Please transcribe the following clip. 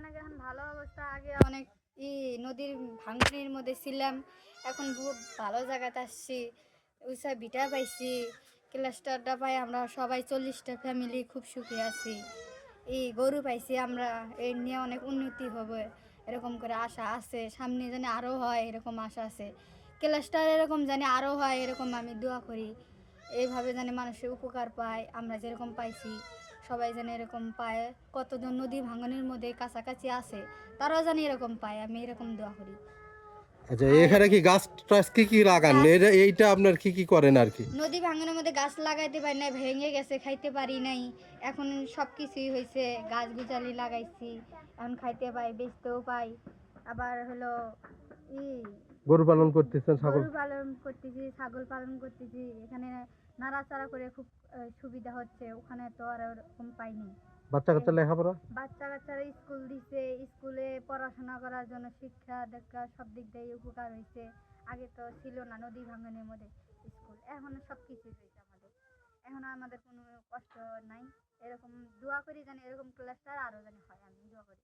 অনেক এখন ভালো অবস্থা। আগে অনেক নদীর ভাঙনের মধ্যে ছিলাম, এখন খুব ভালো জায়গাতে আসছি, উঁচা ভিটা পাইছি, ক্লাস্টারটা পাই আমরা সবাই 40টা ফ্যামিলি খুব সুখী আছি। গরু পাইছি আমরা, এই নিয়ে অনেক উন্নতি হবে এরকম করে আশা আছে, সামনে জানি আরও হয় এরকম আশা আছে। ক্লাস্টার এরকম জানি আরও হয় এরকম আমি দোয়া করি, এইভাবে জানি মানুষের উপকার পায়, আমরা যেরকম পাইছি সবাই যেন এরকম পায়। কতজন নদী ভাঙনের মধ্যে কাছাকাছি আছে তারাও জানি এরকম পায়, আমি এরকম দোয়া করি। আচ্ছা, আর এখানে কি গাছ টাছ কি কি লাগান, গাছ, এইটা আপনার কি কি করেন আর কি? নদী ভাঙনের মধ্যে গাছ লাগাইতে পারি নাই, ভেঙে গেছে, খাইতে পারি নাই। এখন সব কিছুই হয়েছে, গাছ গুজালি লাগাইছি, এখন খাইতে পাই, বেচতেও পাই। আবার হলো ই গরু পালন করতেছেন, ছাগল? গরু পালন করতেছি, ছাগল পালন করতেছি, এখানে নাড়াচাড়া করে খুব সুবিধা হচ্ছে, ওখানে তো আর ওরকম পাইনি। বাচ্চা কাচ্চা লেখাপড়া? বাচ্চা কাচ্চারা স্কুল দিছে, স্কুলে পড়াশোনা করার জন্য শিক্ষা দীক্ষা সব দিক দিয়ে উপকার হয়েছে। আগে তো ছিল না নদী ভাঙনের মধ্যে স্কুল, এখন সব কিছুই হয়েছে আমাদের, এখন আমাদের কোনো কষ্ট নাই। এরকম দোয়া করি যেন এরকম ক্লাস্টার আরও যেন হয়, আমি দোয়া করি।